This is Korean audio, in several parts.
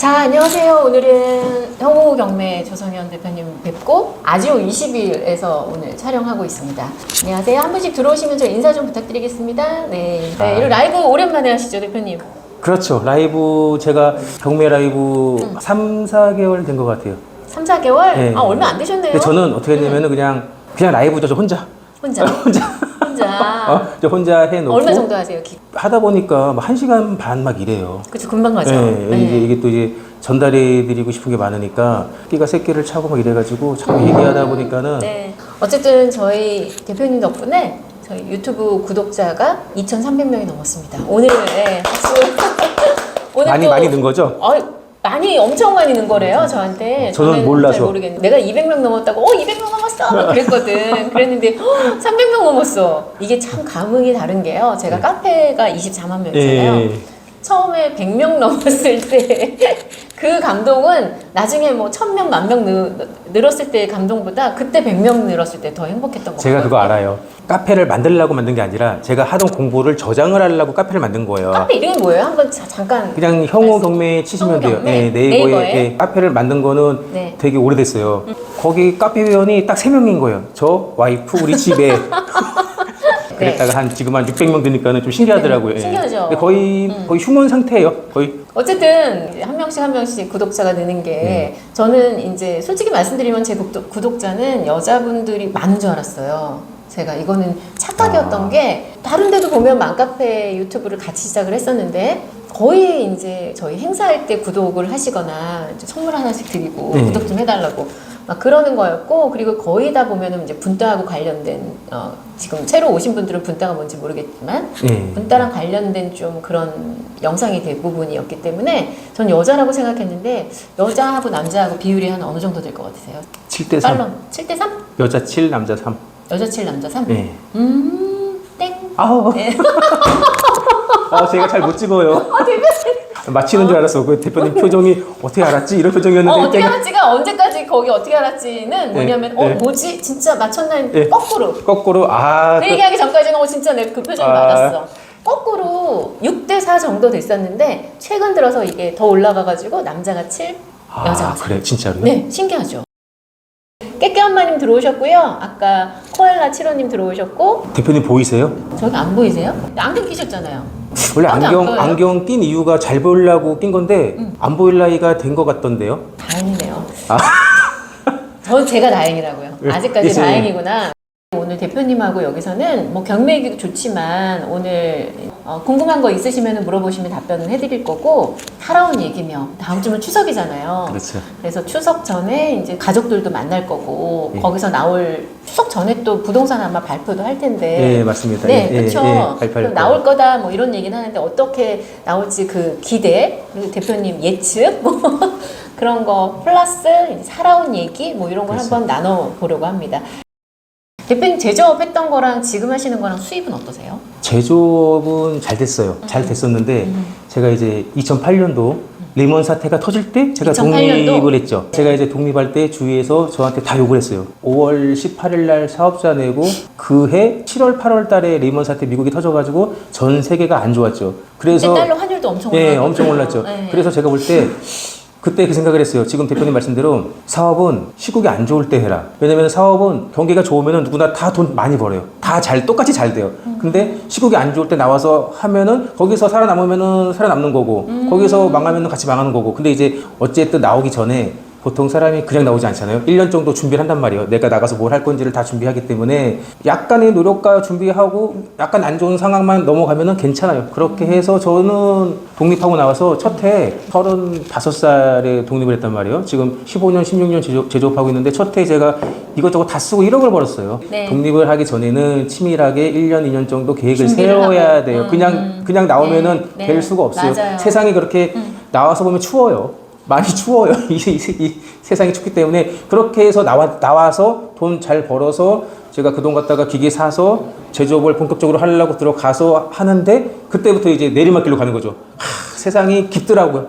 자, 안녕하세요. 오늘은 형우 경매 조성현 대표님 뵙고 아지오 20일에서 오늘 촬영하고 있습니다. 안녕하세요. 한 분씩 들어오시면 저 인사 좀 부탁드리겠습니다. 네. 네, 이런 라이브 오랜만에 하시죠, 대표님? 그렇죠. 라이브 제가 경매 라이브 3, 4개월 된 것 같아요. 3, 4개월? 네. 아, 얼마 안 되셨네요. 근데 저는 어떻게 했냐면은 그냥 라이브죠. 저 혼자. 혼자? 저 혼자 해놓고. 얼마 정도 하세요? 하다 보니까 막 1시간 반 막 이래요. 그쵸, 금방 가죠. 네. 네. 이게 또 이제 전달해드리고 싶은 게 많으니까 끼가 새끼를 차고 막 이래가지고 자꾸 얘기하다 보니까는. 네. 어쨌든 저희 대표님 덕분에 저희 유튜브 구독자가 2,300명이 넘었습니다. 오늘, 네, 박수. 오늘 많이 는 거죠? 많이 엄청 많이 는 거래요, 저한테. 저는 몰라서. 잘 모르겠는데. 내가 200명 넘었다고, 200명 넘었어! 막 그랬거든. 그랬는데, 300명 넘었어. 이게 참 감흥이 다른 게요. 제가 카페가 24만 명이잖아요. 예. 처음에 100명 넘었을 때 그 감동은 나중에 뭐 1000명, 10,000명 늘었을 때의 감동보다 그때 100명 늘었을 때 더 행복했던 거 같아요. 제가 그거 알아요. 카페를 만들려고 만든 게 아니라 제가 하던 공부를 저장을 하려고 카페를 만든 거예요. 카페 이름이 뭐예요? 한번 잠깐. 그냥 형우 경매 치시면 돼요. 경매? 네, 네이버에. 네. 카페를 만든 거는 네. 되게 오래됐어요. 거기 카페 회원이 딱 3명인 거예요. 저, 와이프, 우리 집에. 그랬다가 지금 한 600명 되니까는 좀 신기하더라고요. 네, 신기하죠. 근데 거의 휴먼 상태예요. 거의. 어쨌든 한 명씩 구독자가 느는 게 저는 이제 솔직히 말씀드리면 제 구독자는 여자분들이 많은 줄 알았어요. 제가 이거는 착각이었던 게 다른 데도 보면 맘카페 유튜브를 같이 시작을 했었는데 거의 이제 저희 행사할 때 구독을 하시거나 이제 선물 하나씩 드리고 구독 좀 해달라고 막 그러는 거였고, 그리고 거의 다 보면은 이제 분따하고 관련된 지금 새로 오신 분들은 분따가 뭔지 모르겠지만 분따랑 관련된 좀 그런 영상이 대부분이었기 때문에 전 여자라고 생각했는데 여자하고 남자하고 비율이 한 어느 정도 될 것 같으세요? 7대 3. 7대 3? 여자 7, 남자 3. 여자 7, 남자 3? 네. 땡. 아우. 네. 제가 잘 못 찍어요. 대표님. 맞히는 줄 알았어. 그 대표님 표정이 어떻게 알았지? 이런 표정이었는데. 어떻게 알았지가 언제까지 거기 어떻게 알았지는 뭐냐면 뭐지? 진짜 맞췄나 했는데 거꾸로. 거꾸로. 그 얘기하기 전까지는 진짜 내 그 표정이 맞았어. 거꾸로 6대 4 정도 됐었는데 최근 들어서 이게 더 올라가가지고 남자가 7, 여자가 4. 그래, 진짜로요? 네, 신기하죠. 깨깨엄마님 들어오셨고요. 아까 코엘라 7호님 들어오셨고. 대표님 보이세요? 저기 안 보이세요? 안경 끼셨잖아요. 원래 안 안경 낀 이유가 잘 보이려고 낀 건데 안 보일 나이가 된 것 같던데요? 다행이네요. 전 제가 다행이라고요. 아직까지 예. 다행이구나. 오늘 대표님하고 여기서는 뭐 경매 얘기도 좋지만 오늘 궁금한 거 있으시면 물어보시면 답변을 해드릴 거고, 살아온 얘기며 다음 주면 추석이잖아요. 그렇죠. 그래서 추석 전에 이제 가족들도 만날 거고 거기서 나올 추석 전에 또 부동산 아마 발표도 할 텐데. 네, 맞습니다. 네, 그렇죠. 발표할 나올 거다 뭐 이런 얘기는 하는데 어떻게 나올지 그 기대, 그리고 대표님 예측 뭐 그런 거 플러스 이제 살아온 얘기 뭐 이런 걸 그렇죠. 한번 나눠 보려고 합니다. 대표님 제조업 했던 거랑 지금 하시는 거랑 수입은 어떠세요? 제조업은 잘 됐어요. 잘 됐었는데 제가 이제 2008년도 리먼 사태가 터질 때 제가 2008년도? 독립을 했죠. 제가 이제 독립할 때 주위에서 저한테 다 욕을 했어요. 5월 18일 날 사업자 내고 그해 7월 8월 달에 리먼 사태 미국이 터져가지고 전 세계가 안 좋았죠. 그래서 달러 환율도 엄청 네, 올랐거든요. 엄청 올랐죠. 네. 그래서 제가 볼 때 그때 그 생각을 했어요. 지금 대표님 말씀대로 사업은 시국이 안 좋을 때 해라. 왜냐면 사업은 경기가 좋으면 누구나 다 돈 많이 벌어요. 다 똑같이 잘 돼요. 근데 시국이 안 좋을 때 나와서 하면은 거기서 살아남으면은 살아남는 거고 거기서 망하면은 같이 망하는 거고. 근데 이제 어쨌든 나오기 전에 보통 사람이 그냥 나오지 않잖아요. 1년 정도 준비를 한단 말이에요. 내가 나가서 뭘 할 건지를 다 준비하기 때문에 약간의 노력과 준비하고 약간 안 좋은 상황만 넘어가면은 괜찮아요. 그렇게 해서 저는 독립하고 나와서 첫 해 35살에 독립을 했단 말이에요. 지금 15년, 16년 제조업하고 있는데 첫 해 제가 이것저것 다 쓰고 1억을 벌었어요. 네. 독립을 하기 전에는 치밀하게 1년, 2년 정도 계획을 세워야 하고. 돼요. 그냥 나오면은 네. 될 수가 없어요. 맞아요. 세상이 그렇게 나와서 보면 추워요. 많이 추워요. 이 세상이 춥기 때문에 그렇게 해서 나와서 돈 잘 벌어서 제가 그 돈 갖다가 기계 사서 제조업을 본격적으로 하려고 들어가서 하는데 그때부터 이제 내리막길로 가는 거죠. 세상이 깊더라고요.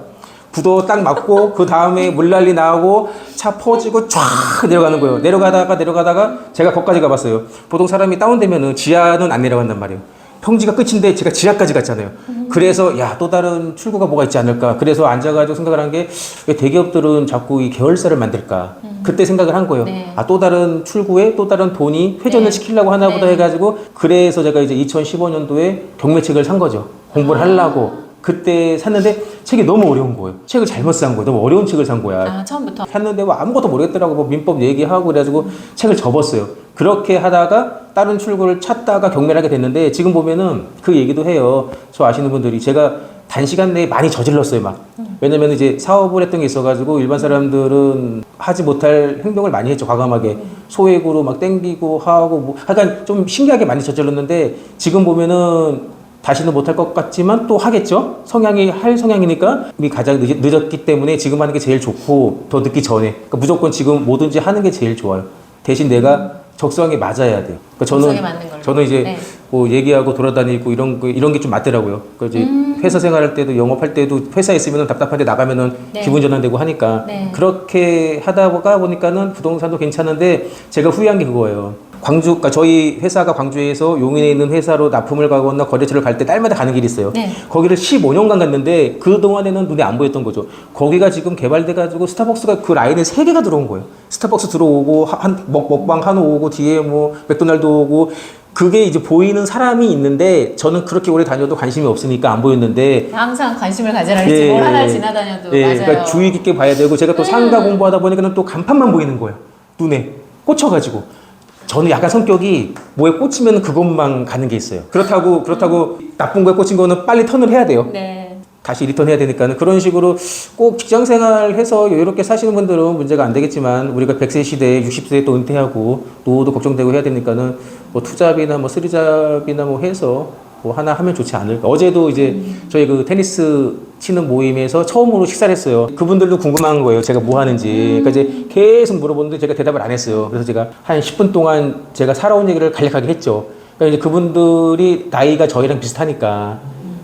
부도 딱 맞고 그 다음에 물난리 나고 차 퍼지고 쫙 내려가는 거예요. 내려가다가 제가 거기까지 가봤어요. 보통 사람이 다운되면은 지하는 안 내려간단 말이에요. 평지가 끝인데 제가 지하까지 갔잖아요. 그래서 야, 또 다른 출구가 뭐가 있지 않을까. 그래서 앉아가지고 생각을 한 게 왜 대기업들은 자꾸 이 계열사를 만들까. 그때 생각을 한 거예요. 네. 아, 또 다른 출구에 또 다른 돈이 회전을 네. 시키려고 하나 보다 네. 해가지고 그래서 제가 이제 2015년도에 경매책을 산 거죠. 공부를 하려고. 그때 샀는데 책이 너무 어려운 거예요. 책을 잘못 산 거예요. 너무 어려운 책을 산 거야. 아, 처음부터. 샀는데 뭐 아무것도 모르겠더라고. 뭐 민법 얘기하고 그래가지고 책을 접었어요. 그렇게 하다가 다른 출구를 찾다가 경매를 하게 됐는데 지금 보면은 그 얘기도 해요. 저 아시는 분들이 제가 단시간 내에 많이 저질렀어요, 막. 왜냐면 이제 사업을 했던 게 있어가지고 일반 사람들은 하지 못할 행동을 많이 했죠, 과감하게. 소액으로 막 땡기고 하고 뭐, 약간 좀 신기하게 많이 저질렀는데 지금 보면은 다시는 못할 것 같지만 또 하겠죠? 성향이 할 성향이니까 이미 가장 늦었기 때문에 지금 하는 게 제일 좋고 더 늦기 전에. 그러니까 무조건 지금 뭐든지 하는 게 제일 좋아요. 대신 내가 적성에 맞아야 돼요. 그러니까 적성에 맞는 걸로. 저는 이제 네. 뭐 얘기하고 돌아다니고 이런 게 좀 맞더라고요. 그 이제 회사 생활할 때도 영업할 때도 회사에 있으면 답답한데 나가면은 네. 기분 전환되고 하니까 네. 그렇게 하다 보니까는 부동산도 괜찮은데 제가 후회한 게 그거예요. 그러니까 저희 회사가 광주에서 용인에 있는 회사로 납품을 가거나 거래처를 갈 때 딸마다 가는 길이 있어요. 네. 거기를 15년간 갔는데 그 동안에는 눈에 안 보였던 거죠. 거기가 지금 개발돼가지고 스타벅스가 그 라인에 3개가 들어온 거예요. 스타벅스 들어오고 먹방 한우 오고 뒤에 뭐 맥도날드 오고 그게 이제 보이는 사람이 있는데 저는 그렇게 오래 다녀도 관심이 없으니까 안 보였는데 항상 관심을 가져라 그랬지. 뭘 하나 지나다녀도. 맞아요. 그러니까 주의 깊게 봐야 되고 제가 또 상가 공부하다 보니까는 또 간판만 보이는 거예요. 눈에 꽂혀가지고. 저는 약간 성격이 뭐에 꽂히면 그것만 가는 게 있어요. 그렇다고 나쁜 거에 꽂힌 거는 빨리 턴을 해야 돼요. 네. 다시 리턴해야 되니까는 그런 식으로 꼭 직장 생활 해서 여유롭게 사시는 분들은 문제가 안 되겠지만 우리가 100세 시대에 60세에 또 은퇴하고 노후도 걱정되고 해야 되니까는 뭐 투잡이나 뭐 쓰리잡이나 뭐 해서 뭐 하나 하면 좋지 않을까. 어제도 이제 저희 그 테니스 치는 모임에서 처음으로 식사를 했어요. 그분들도 궁금한 거예요. 제가 뭐 하는지. 그러니까 이제 계속 물어보는데 제가 대답을 안 했어요. 그래서 제가 한 10분 동안 제가 살아온 얘기를 간략하게 했죠. 그러니까 이제 그분들이 나이가 저희랑 비슷하니까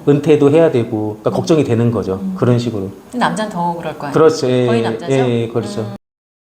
은퇴도 해야 되고 그러니까 걱정이 되는 거죠. 그런 식으로. 남자는 더 그럴 거예요. 그렇죠. 거의 남자죠? 예, 그렇죠.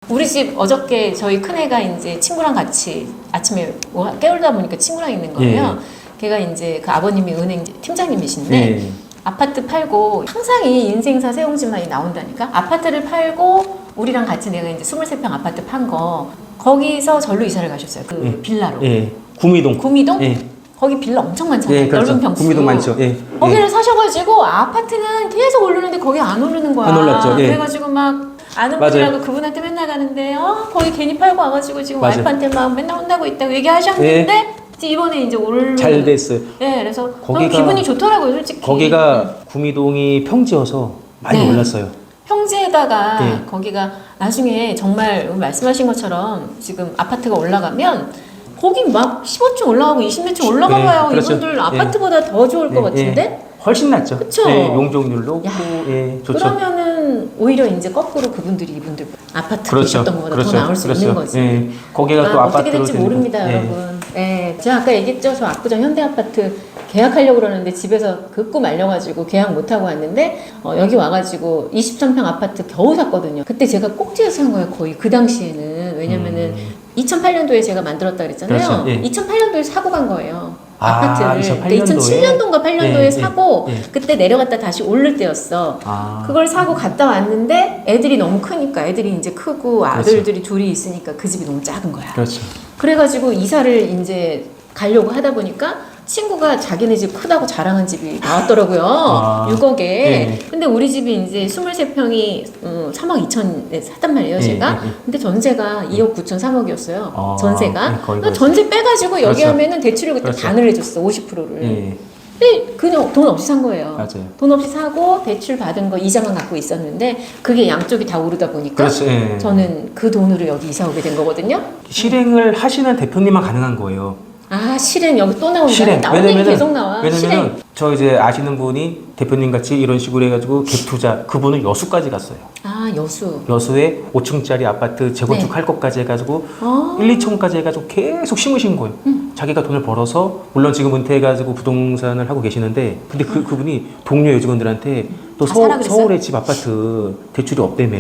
우리 집 어저께 저희 큰애가 이제 친구랑 같이 아침에 뭐 깨울다 보니까 친구랑 있는 거예요. 걔가 이제 그 아버님이 은행 팀장님이신데 예. 아파트 팔고 항상 이 인생사 세옹지만이 나온다니까. 아파트를 팔고 우리랑 같이 내가 이제 23평 아파트 판 거 거기서 절로 이사를 가셨어요. 그 빌라로. 예. 구미동. 구미동? 예. 거기 빌라 엄청 많잖아요. 예, 그렇죠. 넓은 평수. 구미동 많죠. 예. 거기를 사셔가지고 아파트는 계속 오르는데 거기 안 오르는 거야. 안 올랐죠. 예. 그래가지고 막 아는 맞아요. 분이라고 그분한테 맨날 가는데 거기 괜히 팔고 와가지고 지금 맞아요. 와이프한테 막 맨날 혼나고 있다고 얘기하셨는데 이제 이번에 이제 오르는 잘 됐어요. 네, 그래서 너무 거기가- 기분이 좋더라고요, 솔직히. 거기가 구미동이 평지여서 많이 네. 올랐어요. 평지에다가 네. 거기가 나중에 정말 말씀하신 것처럼 지금 아파트가 올라가면 거기 막 15층 올라가고 20몇 층 올라가봐요. 그렇죠. 이분들 아파트보다 더 좋을 것 같은데? 훨씬 낫죠. 그쵸? 예, 용적률도 높고, 야, 예, 좋죠. 그러면은 오히려 이제 거꾸로 그분들이 이분들 아파트 그렇죠. 계셨던 것보다 그렇죠. 더 나올 수 그렇죠. 있는 거지. 예, 거기가 또 어떻게 아파트로 될지 되니까. 모릅니다, 예. 여러분. 네, 제가 아까 얘기했죠. 저 압구정 현대아파트 계약하려고 그러는데 집에서 긋고 말려가지고 계약 못하고 왔는데 여기 와가지고 23평 아파트 겨우 샀거든요. 그때 제가 꼭지에서 산 거예요, 거의 그 당시에는. 왜냐면은 2008년도에 제가 만들었다 그랬잖아요. 그렇죠. 예. 2008년도에 사고 간 거예요. 아, 아파트를. 2008년도에? 2007년도인가 8년도에 예, 예, 사고 예. 그때 내려갔다 다시 오를 때였어. 아. 그걸 사고 갔다 왔는데 애들이 너무 크니까 애들이 이제 크고 아들들이 둘이 있으니까 그 집이 너무 작은 거야. 그렇죠. 그래가지고 이사를 이제 가려고 하다 보니까 친구가 자기네 집 크다고 자랑한 집이 나왔더라고요. 아, 6억에. 예. 근데 우리 집이 이제 23평이 3억 2천에 샀단 말이에요, 예, 제가. 예, 예. 근데 전세가 2억 9천 3억이었어요. 아, 전세가. 예, 거의 그러니까 전세 빼가지고 여기 그렇죠. 하면은 대출을 그때 그렇죠. 반을 해줬어, 50%를. 예, 근데 그냥 돈 없이 산 거예요. 맞아요. 돈 없이 사고 대출 받은 거 이자만 갖고 있었는데 그게 양쪽이 다 오르다 보니까 그렇죠. 예. 저는 그 돈으로 여기 이사 오게 된 거거든요. 실행을 하시는 대표님만 가능한 거예요. 아, 실행 여기 또 나온다. 실행. 나오는 얘기 계속 나와. 실행. 왜냐면은 저 이제 아시는 분이 대표님 같이 이런 식으로 해가지고 갭 투자 그분은 여수까지 갔어요. 아, 여수. 여수에 5층짜리 아파트 재건축할 것까지 해가지고 아. 1, 2층까지 해가지고 계속 심으신 거예요. 자기가 돈을 벌어서 물론 지금 은퇴해가지고 부동산을 하고 계시는데 근데 그분이 동료 여직원들한테 또 아, 사라 그랬어요? 서울에 집 아파트 대출이 없다며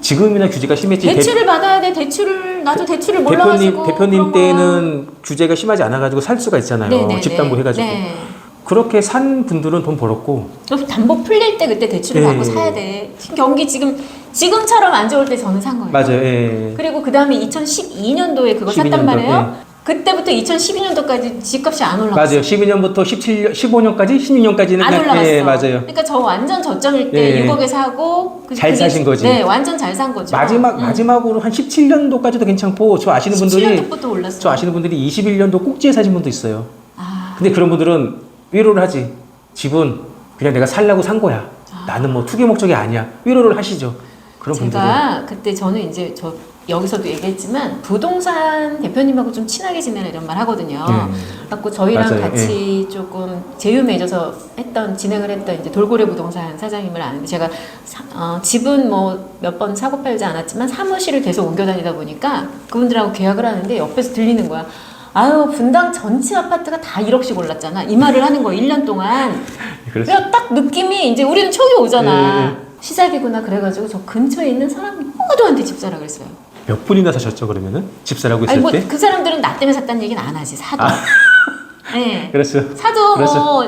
지금이나 규제가 심했지. 대출을 받아야 돼. 나도 대출을 몰라가지고. 대표님 때는 규제가 심하지 않아가지고 살 수가 있잖아요. 네네네. 집담보 해가지고. 네. 그렇게 산 분들은 돈 벌었고. 그래서 담보 풀릴 때 그때 대출을 네. 받고 사야 돼. 경기 지금처럼 안 좋을 때 저는 산 거예요. 맞아요. 예. 그리고 그 다음에 2012년도에 그거 12년도, 샀단 말이에요. 예. 그때부터 2012년도까지 집값이 안 올라갔어요. 맞아요. 12년부터 15년까지, 16년까지는 안 올라갔어. 예, 맞아요. 그러니까 저 완전 저점일 때 예. 6억에 사고 잘 사신 거지. 네, 완전 잘 산 거죠. 마지막으로 한 17년도까지도 괜찮고 저 아시는 분들이 17년도부터 올랐어요. 저 아시는 분들이 21년도 꼭지에 사신 분도 있어요. 아, 근데 그런 분들은 위로를 하지. 집은 그냥 내가 살려고 산 거야. 나는 뭐 투기 목적이 아니야. 위로를 하시죠. 그런 분들은. 제가 그때 저는 이제 여기서도 얘기했지만 부동산 대표님하고 좀 친하게 지내라 이런 말 하거든요. 그래갖고 저희랑 맞아요. 같이 조금 제휴 맺어서 진행을 했던 이제 돌고래 부동산 사장님을 아는데 제가 집은 뭐 몇 번 사고 팔지 않았지만 사무실을 계속 옮겨 다니다 보니까 그분들하고 계약을 하는데 옆에서 들리는 거야. 아유, 분당 전체 아파트가 다 1억씩 올랐잖아. 이 말을 하는 거야, 1년 동안. 그렇죠. 그래서 딱 느낌이 이제 우리는 촉이 오잖아. 네. 시작이구나. 그래가지고 저 근처에 있는 사람 모두한테 집 사라 그랬어요. 몇 분이나 사셨죠, 그러면은? 집 사라고 했을 아니, 뭐 때? 그 사람들은 나 때문에 샀다는 얘기는 안 하지. 사도. 네. 그렇죠. 사도 그렇죠. 뭐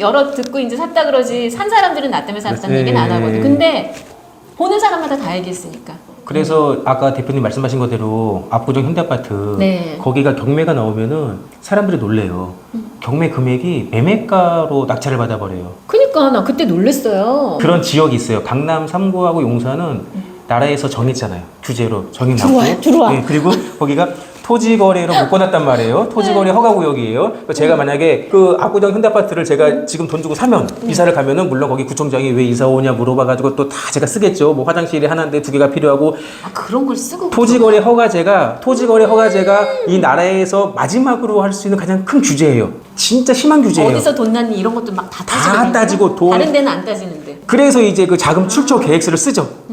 여러 듣고 이제 샀다 그러지. 산 사람들은 나 때문에 샀다는 그렇죠. 얘기는 안 네. 하거든. 근데 보는 사람마다 다 얘기했으니까. 그래서 아까 대표님 말씀하신 거대로 압구정 현대아파트 네. 거기가 경매가 나오면은 사람들이 놀래요. 경매 금액이 매매가로 낙찰을 받아버려요. 그니까 나 그때 놀랬어요. 그런 지역이 있어요. 강남 3구하고 용산은 나라에서 정했잖아요. 규제로 정해놨고. 들어와. 네, 그리고 거기가 토지거래로 묶어놨단 말이에요. 토지거래 허가구역이에요. 그러니까 제가 만약에 그 압구정 현대아파트를 제가 지금 돈 주고 사면 이사를 가면은 물론 거기 구청장이 왜 이사 오냐 물어봐가지고 또 다 제가 쓰겠죠. 뭐 화장실이 하나인데 2개가 필요하고 아, 그런 걸 쓰고. 토지거래 허가제가 이 나라에서 마지막으로 할 수 있는 가장 큰 규제예요. 진짜 심한 규제예요. 어디서 돈 났니 이런 것도 막 다 다 따지고 돈. 다른 데는 안 따지는데. 그래서 이제 그 자금 출처 계획서를 쓰죠.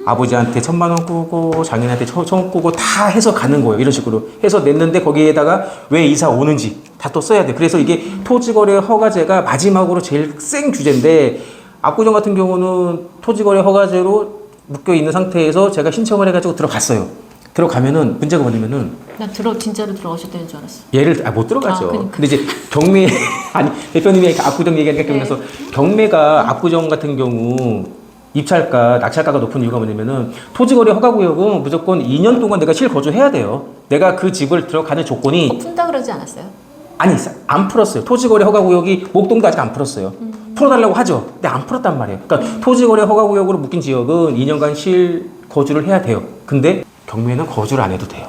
아버지한테 1,000만 원 꾸고 장인한테 1,000원 꾸고 다 해서 가는 거예요. 이런 식으로 해서 냈는데 거기에다가 왜 이사 오는지 다 또 써야 돼. 그래서 이게 토지거래 허가제가 마지막으로 제일 센 규제인데 압구정 같은 경우는 토지거래 허가제로 묶여 있는 상태에서 제가 신청을 해가지고 들어갔어요. 들어가면은 문제가 뭐냐면은 나 진짜로 들어가셨다는 줄 알았어. 얘를 못 들어가죠. 그러니까. 근데 이제 경매 아니 대표님이 압구정 얘기하니까 기억나서 경매가 압구정 같은 경우 입찰가, 낙찰가가 높은 이유가 뭐냐면은 토지거래 허가구역은 무조건 2년 동안 내가 실거주해야 돼요. 내가 그 집을 들어가는 조건이 푼다 그러지 않았어요? 아니 안 풀었어요. 토지거래 허가구역이 목동도 아직 안 풀었어요. 풀어달라고 하죠. 근데 안 풀었단 말이에요. 그러니까 토지거래 허가구역으로 묶인 지역은 2년간 실거주를 해야 돼요. 근데 경매는 거주를 안 해도 돼요.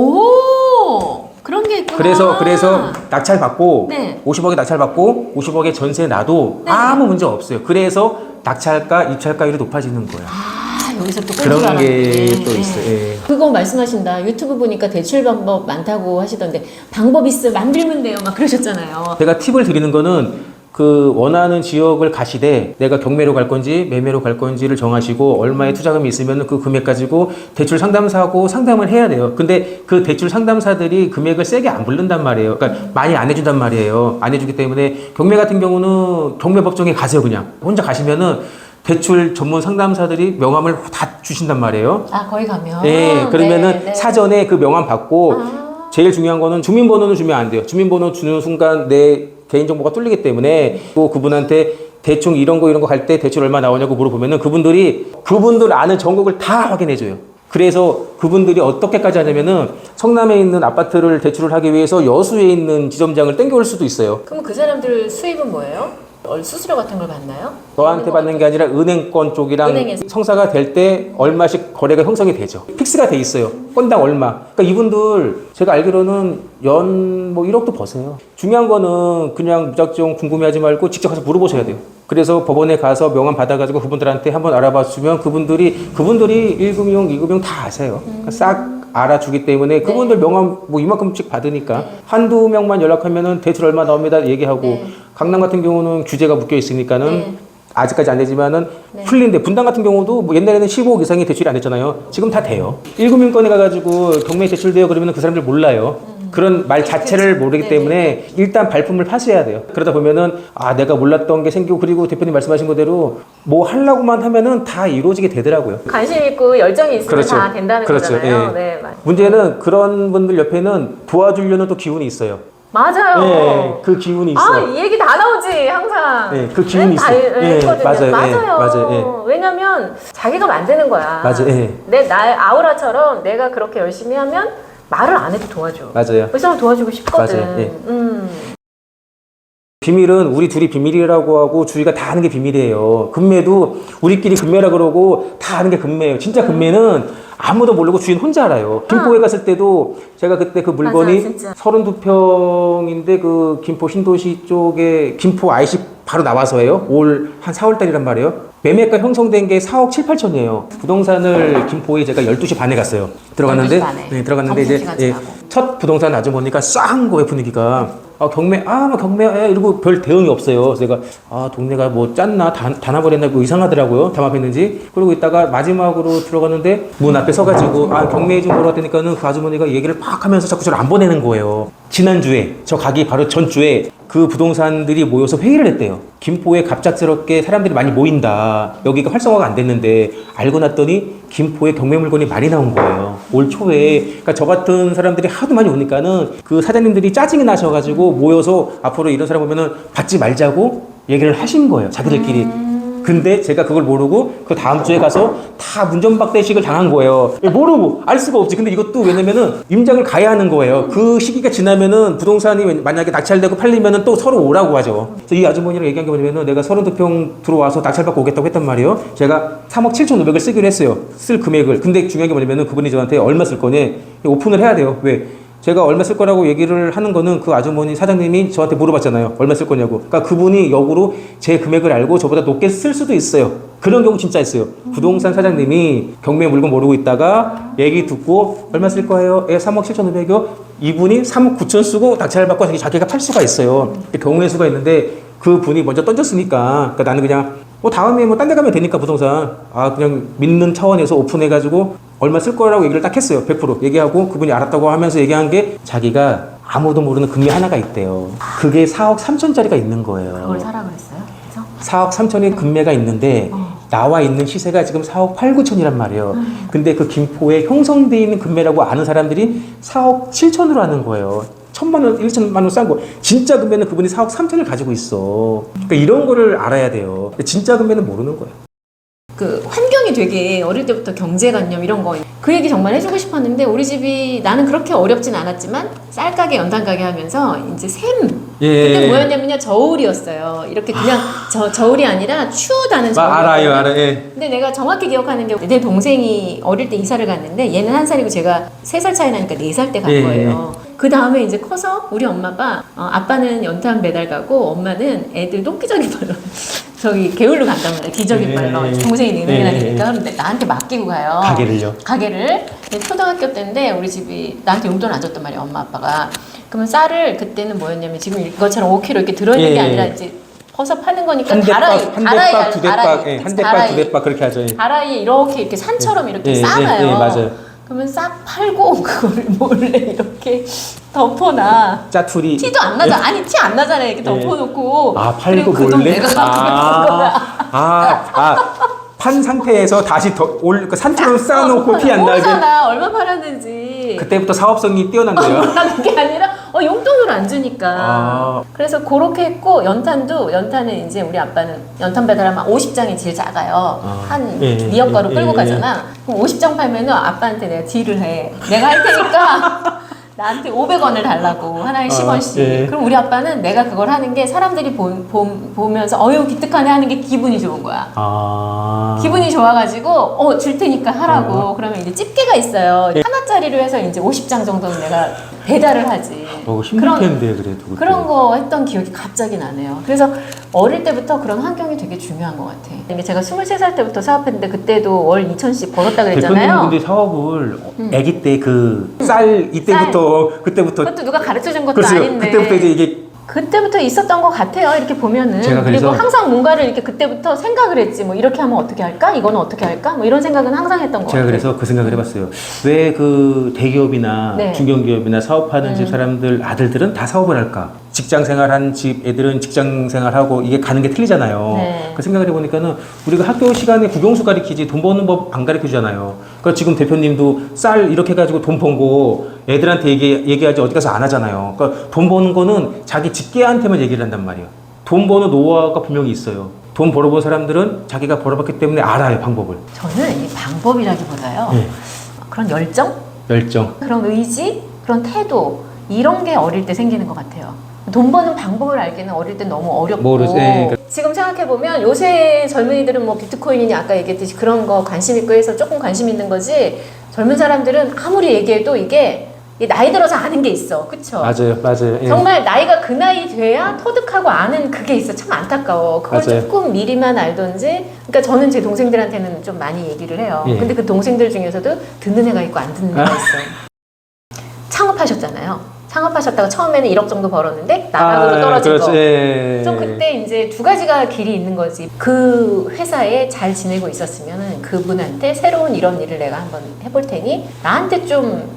오, 그런 게 있구나. 그래서 낙찰 받고 네. 50억에 낙찰 받고 50억에 전세 놔도 네. 아무 문제 없어요. 그래서 낙찰가, 입찰가율이 높아지는 거예요. 아, 여기서 또 그런 게 또 네. 있어요. 예. 그거 말씀하신다. 유튜브 보니까 대출 방법 많다고 하시던데 방법 있어 만들면 돼요. 막 그러셨잖아요. 제가 팁을 드리는 거는 그 원하는 지역을 가시되 내가 경매로 갈 건지 매매로 갈 건지를 정하시고 얼마의 투자금이 있으면 그 금액 가지고 대출 상담사하고 상담을 해야 돼요. 근데 그 대출 상담사들이 금액을 세게 안 부른단 말이에요. 그러니까 많이 안 해준단 말이에요. 안 해주기 때문에 경매 같은 경우는 경매법정에 가세요. 그냥 혼자 가시면은 대출 전문 상담사들이 명함을 다 주신단 말이에요. 아, 거기 가면. 네, 그러면은 네, 네. 사전에 그 명함 받고 제일 중요한 거는 주민번호는 주면 안 돼요. 주민번호 주는 순간 내 개인정보가 뚫리기 때문에 또 그분한테 대충 이런 거 갈 때 대출 얼마 나오냐고 물어보면은 그분들 아는 전국을 다 확인해줘요. 그래서 그분들이 어떻게까지 하냐면은 성남에 있는 아파트를 대출을 하기 위해서 여수에 있는 지점장을 땡겨올 수도 있어요. 그럼 그 사람들 수입은 뭐예요? 수수료 같은 걸 받나요? 너한테 받는 게 아니라 은행권 쪽이랑 은행에서. 성사가 될 때 얼마씩 거래가 형성이 되죠. 픽스가 돼 있어요. 건당 얼마. 그러니까 이분들 제가 알기로는 연 뭐 1억도 버세요. 중요한 거는 그냥 무작정 궁금해하지 말고 직접 가서 물어보셔야 돼요. 그래서 법원에 가서 명함 받아가지고 그분들한테 한번 알아봐 주면 그분들이 1금융, 2금융 다 아세요. 그러니까 싹 알아주기 때문에 그분들 명함 뭐 이만큼씩 받으니까 한두 명만 연락하면은 대출 얼마 나옵니다 얘기하고 네. 강남 같은 경우는 규제가 묶여 있으니까는 네. 아직까지 안 되지만은 네. 풀린데 분당 같은 경우도 뭐 옛날에는 15억 이상이 대출이 안 됐잖아요. 지금 다 돼요. 1금융권에 가가지고 경매 대출돼요 그러면 그 사람들 몰라요. 그런 말 자체를 모르기 네네. 때문에 일단 발품을 파셔야 돼요. 그러다 보면은 아 내가 몰랐던 게 생기고 그리고 대표님 말씀하신 거대로 뭐 하려고만 하면은 다 이루어지게 되더라고요. 관심 있고 열정이 있으면 그렇죠. 다 된다는 그렇죠. 거잖아요. 예. 네, 맞아요. 문제는 그런 분들 옆에는 도와주려는 또 기운이 있어요. 맞아요. 예, 그 기운이 있어. 이 얘기 다 나오지 항상. 예, 그 기운이 다 있어. 예, 했거든요. 맞아요. 맞아요. 예, 맞아요. 왜냐면 자기가 만드는 거야. 맞아요. 예. 내 나의 아우라처럼 내가 그렇게 열심히 하면 말을 안 해도 도와줘. 맞아요. 그 사람 도와주고 싶거든. 맞아요. 예. 비밀은 우리 둘이 비밀이라고 하고 주위가 다 아는 게 비밀이에요. 금매도 우리끼리 금매라 그러고 다 아는 게 금매예요. 진짜 금매는 아무도 모르고 주인 혼자 알아요. 김포에 갔을 때도 제가 그때 그 물건이 맞아요, 진짜. 32평인데 그 김포 신도시 쪽에 김포 IC 바로 나와서예요. 올 한 4월 달이란 말이에요. 매매가 형성된 게 4억 7, 8천이에요. 부동산을 김포에 제가 12시 반에 갔어요. 들어갔는데 12시 반에. 네, 들어갔는데 이제 점심시간 예, 지나고. 첫 부동산 아주머니가 싼 거예요, 분위기가. 경매, 이러고 별 대응이 없어요. 그래서 내가, 동네가 뭐 짰나, 단합을했나, 뭐 이상하더라고요. 담합했는지. 그러고 있다가 마지막으로 들어갔는데 문 앞에 서가지고, 경매 좀 보러 왔다니까는 그 아주머니가 얘기를 막 하면서 자꾸 저를 안 보내는 거예요. 지난주에, 저 가기 바로 전주에 그 부동산들이 모여서 회의를 했대요. 김포에 갑작스럽게 사람들이 많이 모인다. 여기가 활성화가 안 됐는데 알고 났더니 김포에 경매 물건이 많이 나온 거예요. 올 초에. 그러니까 저 같은 사람들이 하도 많이 오니까는 그 사장님들이 짜증이 나셔가지고 모여서 앞으로 이런 사람 오면은 받지 말자고 얘기를 하신 거예요. 자기들끼리. 근데 제가 그걸 모르고 그 다음 주에 가서 다 문전박대식을 당한 거예요. 모르고 알 수가 없지. 근데 이것도 왜냐면은 임장을 가야 하는 거예요. 그 시기가 지나면은 부동산이 만약에 낙찰되고 팔리면은 또 서로 오라고 하죠. 그래서 이 아주머니랑 얘기한 게 뭐냐면은 내가 32평 들어와서 낙찰받고 오겠다고 했단 말이에요. 제가 3억 7,500을 쓰기로 했어요. 쓸 금액을. 근데 중요한 게 뭐냐면은 그분이 저한테 얼마 쓸 거니 오픈을 해야 돼요. 왜? 제가 얼마 쓸 거라고 얘기를 하는 거는 그 아주머니 사장님이 저한테 물어봤잖아요. 얼마 쓸 거냐고. 그러니까 그분이 역으로 제 금액을 알고 저보다 높게 쓸 수도 있어요. 그런 경우 진짜 있어요. 부동산 사장님이 경매 물건 모르고 있다가 얘기 듣고 얼마 쓸 거예요? 3억 7,500이요? 이분이 3억 9천 쓰고 낙찰을 받고 자기가 팔 수가 있어요. 경우의 수가 있는데 그 분이 먼저 던졌으니까 그러니까 나는 그냥 다음에 딴 데 가면 되니까 부동산 그냥 믿는 차원에서 오픈해가지고 얼마 쓸 거라고 얘기를 딱 했어요. 100% 얘기하고 그분이 알았다고 하면서 얘기한 게 자기가 아무도 모르는 금리 하나가 있대요. 그게 4억 3천짜리가 있는 거예요. 그걸 사라 그랬어요? 그래서? 4억 3천의 금매가 있는데 나와 있는 시세가 지금 4억 8, 9천이란 말이에요. 근데 그 김포에 형성되어 있는 금매라고 아는 사람들이 4억 7천으로 하는 거예요. 1,000만 원, 1,000만 원 싼 거. 진짜 금매는 그분이 4억 3천을 가지고 있어. 그러니까 이런 거를 알아야 돼요. 진짜 금매는 모르는 거예요. 그 환경이 되게 어릴 때부터 경제관념 이런 거 그 얘기 정말 해주고 싶었는데 우리 집이 나는 그렇게 어렵진 않았지만 쌀가게 연탄가게 하면서 이제 그때 뭐였냐면요 저울이었어요. 이렇게 그냥 저울이 아니라 추우다는 저울. 알아요. 예. 근데 내가 정확히 기억하는 게 내 동생이 어릴 때 이사를 갔는데 얘는 1살이고 제가 3살 차이 나니까 4살 때 간 거예요. 그 다음에 이제 커서 우리 엄마가 아빠는 연탄 배달 가고 엄마는 애들 똥기저귀 빨러 저기 게을러 간단 말이에요. 기저귀 빨러 동생이 4명이나 되니까 그런데 나한테 맡기고 가요. 가게를 초등학교 때인데 우리 집이 나한테 용돈 안 줬단 말이에요. 엄마 아빠가. 그러면 쌀을 그때는 뭐였냐면 지금 이것처럼 5kg 이렇게 들어있는 게 아니라 이제 퍼서 파는 거니까 한 대박, 두 대박, 두 대박 그렇게 하죠. 다라이에 이렇게 산처럼 이렇게 싸놔요. 맞아요. 그러면 싹 팔고 그걸 몰래 이렇게 덮어놔. 짜투리. 티도 안 나잖아. 아니 티 안 나잖아. 이렇게 덮어놓고. 팔고 그리고 몰래? 내가 갖고 거야. 판 상태에서 다시 산처럼 쌓아놓고 티 안 나게. 모르잖아. 얼마 팔았는지. 그때부터 사업성이 뛰어난 거예요. 그게 아니라 용돈으로 안 주니까. 그래서 그렇게 했고 연탄은 이제 우리 아빠는 연탄 배달하면 50장이 제일 작아요. 한 2억 가로 끌고 가잖아. 그럼 50장 팔면은 아빠한테 내가 딜을 해. 내가 할 테니까 나한테 500원을 달라고 하나에 10원씩. 그럼 우리 아빠는 내가 그걸 하는 게 사람들이 보면서 어휴 기특하네 하는 게 기분이 좋은 거야. 기분이 좋아가지고 줄 테니까 하라고. 그러면 이제 집게가 있어요. 하나짜리로 해서 이제 50장 정도는 내가 배달을 하지. 힘들 텐데 그래도. 그런 거 했던 기억이 갑자기 나네요. 그래서 어릴 때부터 그런 환경이 되게 중요한 것 같아. 이게 제가 23살 때부터 사업했는데 그때도 월 2,000씩 벌었다 그랬잖아요. 대표님 근데 사업을 아기 때 그 쌀 이때부터 그때부터 그것도 누가 가르쳐 준 것도 그렇죠. 아닌데. 그때부터 이제 이게 그때부터 있었던 것 같아요. 이렇게 보면은. 제가 그래서 그리고 항상 뭔가를 이렇게 그때부터 생각을 했지. 뭐 이렇게 하면 어떻게 할까? 이거는 어떻게 할까? 뭐 이런 생각은 항상 했던 것 제가 같아요. 그래서 그 생각을 해봤어요. 왜 그 대기업이나 네. 중견기업이나 사업하는 집 사람들 아들들은 다 사업을 할까? 직장 생활한 집 애들은 직장 생활하고 이게 가는 게 틀리잖아요. 네. 그 생각을 해보니까는 우리가 학교 시간에 국영수 가르치지 돈 버는 법 안 가르쳐주잖아요. 그러니까 지금 대표님도 쌀 이렇게 해가지고 돈 번 거 애들한테 얘기하지 어디 가서 안 하잖아요. 그러니까 돈 버는 거는 자기 직계한테만 얘기를 한단 말이에요. 돈 버는 노하우가 분명히 있어요. 돈 벌어본 사람들은 자기가 벌어봤기 때문에 알아요, 방법을. 저는 이 방법이라기보다요. 네. 그런 열정? 열정. 그런 의지? 그런 태도? 이런 게 어릴 때 생기는 것 같아요. 돈 버는 방법을 알기는 어릴 때 너무 어렵고 모르지. 네. 지금 생각해보면 요새 젊은이들은 뭐 비트코인이니 아까 얘기했듯이 그런 거 관심 있고 해서 조금 관심 있는 거지 젊은 사람들은 아무리 얘기해도 이게 나이 들어서 아는 게 있어. 그쵸? 맞아요. 예. 정말 나이가 그 나이 돼야 터득하고 아는 그게 있어. 참 안타까워. 그걸 맞아요. 조금 미리만 알던지. 그러니까 저는 제 동생들한테는 좀 많이 얘기를 해요. 예. 근데 그 동생들 중에서도 듣는 애가 있고 안 듣는 애가 있어요. 창업하셨잖아요. 창업하셨다가 처음에는 1억 정도 벌었는데 나락으로 떨어진 그렇죠. 거. 예. 좀 그때 이제 두 가지가 길이 있는 거지. 그 회사에 잘 지내고 있었으면은 그분한테 새로운 이런 일을 내가 한번 해볼 테니 나한테 좀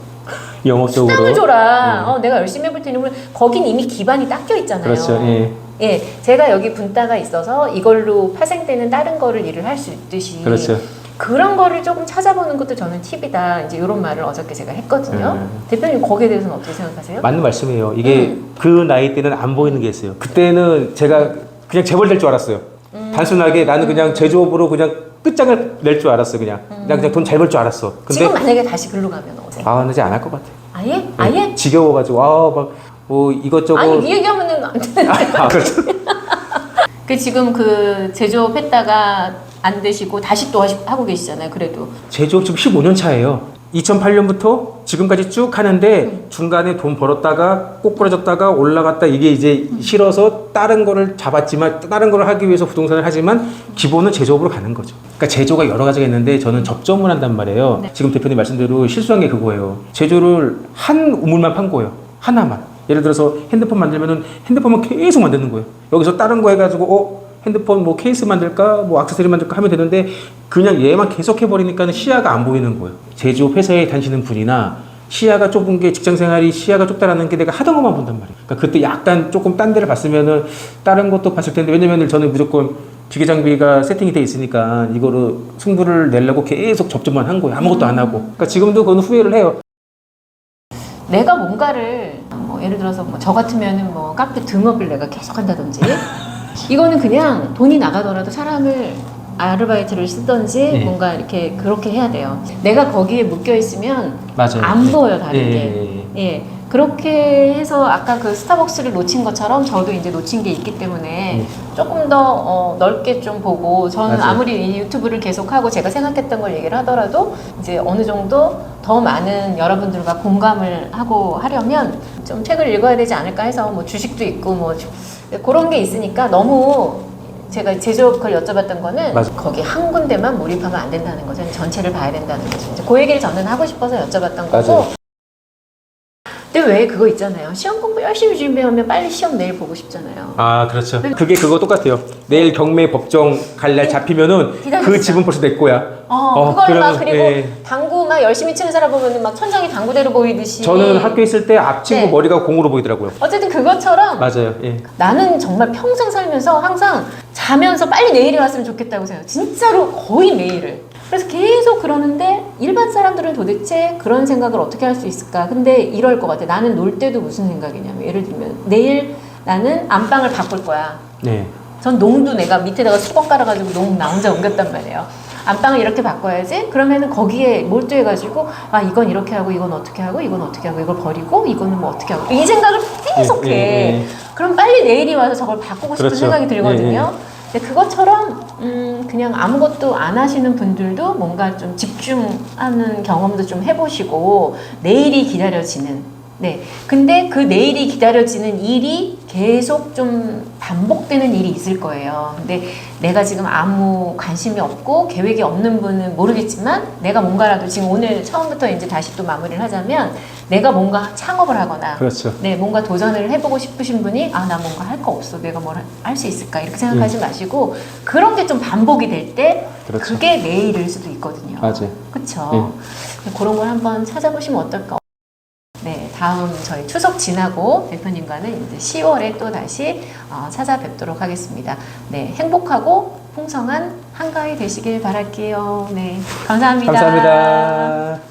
영업적으로. 수당을 줘라. 내가 열심히 해볼 테니. 거긴 이미 기반이 닦여 있잖아요. 그렇죠. 예. 예, 제가 여기 분따가 있어서 이걸로 파생되는 다른 거를 일을 할 수 있듯이. 그렇죠. 그런 거를 조금 찾아보는 것도 저는 팁이다. 이제 이런 말을 어저께 제가 했거든요. 대표님 거기에 대해서는 어떻게 생각하세요? 맞는 말씀이에요. 이게 그 나이 때는 안 보이는 게 있어요. 그때는 제가 그냥 재벌 될 줄 알았어요. 단순하게 나는 그냥 제조업으로 그냥 끝장을 낼 줄 알았어요. 그냥 돈 잘 벌 줄 알았어. 근데 지금 만약에 다시 글로 가면 어때요? 나 이제 안 할 것 같아. 아예? 아예? 지겨워가지고 막 뭐 이것저것. 아니 이 얘기하면은 안 되는데. 그렇죠. 그 지금 그 제조업 했다가 안 되시고 다시 또 하고 계시잖아요. 그래도 제조업 지금 15년 차예요. 2008년부터 지금까지 쭉 하는데 중간에 돈 벌었다가 꼬꾸라졌다가 올라갔다 이게 이제 싫어서 다른 거를 잡았지만 다른 거를 하기 위해서 부동산을 하지만 기본은 제조업으로 가는 거죠. 그러니까 제조가 여러 가지가 있는데 저는 접점을 한단 말이에요. 네. 지금 대표님 말씀대로 실수한 게 그거예요. 제조를 한 우물만 판 거예요. 하나만. 예를 들어서 핸드폰 만들면은 핸드폰만 계속 만드는 거예요. 여기서 다른 거 해가지고 핸드폰 뭐 케이스 만들까 뭐 액세서리 만들까 하면 되는데 그냥 얘만 계속 해버리니까 시야가 안 보이는 거예요. 제조업 회사에 다니시는 분이나 시야가 좁은 게 직장생활이 시야가 좁다라는 게 내가 하던 것만 본단 말이에요. 그러니까 그때 약간 조금 딴 데를 봤으면은 다른 것도 봤을 텐데 왜냐면은 저는 무조건 기계 장비가 세팅이 돼 있으니까 이거를 승부를 내려고 계속 접점만 한 거예요. 아무것도 안 하고. 그러니까 지금도 그건 후회를 해요. 내가 뭔가를 뭐 예를 들어서 뭐 저 같으면은 뭐 카페 등업을 내가 계속 한다든지 이거는 그냥 돈이 나가더라도 사람을 아르바이트를 쓰던지 예. 뭔가 이렇게 그렇게 해야 돼요. 내가 거기에 묶여 있으면 맞아요. 안 보여 다른 예, 게. 예, 예. 예. 그렇게 해서 아까 그 스타벅스를 놓친 것처럼 저도 이제 놓친 게 있기 때문에 조금 더 넓게 좀 보고 저는 맞아요. 아무리 이 유튜브를 계속하고 제가 생각했던 걸 얘기를 하더라도 이제 어느 정도 더 많은 여러분들과 공감을 하고 하려면 좀 책을 읽어야 되지 않을까 해서 뭐 주식도 있고 뭐 그런 게 있으니까 너무 제가 제조업 걸 여쭤봤던 거는 맞아. 거기 한 군데만 몰입하면 안 된다는 거죠. 전체를 봐야 된다는 거죠. 이제 그 얘기를 저는 하고 싶어서 여쭤봤던 거고. 맞아요. 근데 왜 그거 있잖아요. 시험 공부 열심히 준비하면 빨리 시험 내일 보고 싶잖아요. 아 그렇죠. 그게 그거 똑같아요. 내일 경매 법정 갈 날 잡히면은 기다리자. 그 집은 벌써 내 거야. 그걸 막 그러면, 그리고 예. 당구 막 열심히 치는 사람 보면은 막 천장이 당구대로 보이듯이. 저는 학교 있을 때 앞친구 네. 머리가 공으로 보이더라고요. 어쨌든 그것처럼 맞아요. 예. 나는 정말 평생 살면서 항상 자면서 빨리 내일이 왔으면 좋겠다고 생각해요. 진짜로 거의 매일을. 그래서 계속 그러는데 일반 사람들은 도대체 그런 생각을 어떻게 할 수 있을까? 근데 이럴 것 같아. 나는 놀 때도 무슨 생각이냐면 예를 들면 내일 나는 안방을 바꿀 거야. 네. 전 농도 내가 밑에다가 수건 깔아가지고 농 나 혼자 옮겼단 말이에요. 안방을 이렇게 바꿔야지. 그러면은 거기에 몰두해가지고 아 이건 이렇게 하고 이건 어떻게 하고 이건 어떻게 하고 이걸 버리고 이거는 뭐 어떻게 하고 이 생각을 계속 해. 그럼 빨리 내일이 와서 저걸 바꾸고 싶은 그렇죠. 생각이 들거든요. 근데 그것처럼 그냥 아무것도 안 하시는 분들도 뭔가 좀 집중하는 경험도 좀 해보시고 내일이 기다려지는 네. 근데 그 내일이 기다려지는 일이 계속 좀 반복되는 일이 있을 거예요. 근데 내가 지금 아무 관심이 없고 계획이 없는 분은 모르겠지만 내가 뭔가라도 지금 오늘 처음부터 이제 다시 또 마무리를 하자면 내가 뭔가 창업을 하거나 그렇죠. 네, 뭔가 도전을 해보고 싶으신 분이 아, 나 뭔가 할 거 없어. 내가 뭘 할 수 있을까? 이렇게 생각하지 마시고 그런 게 좀 반복이 될 때 그렇죠. 그게 내일일 수도 있거든요. 맞아요. 그렇죠. 그런 걸 한번 찾아보시면 어떨까? 네, 다음 저희 추석 지나고 대표님과는 이제 10월에 또 다시 찾아뵙도록 하겠습니다. 네, 행복하고 풍성한 한가위 되시길 바랄게요. 네, 감사합니다. 감사합니다.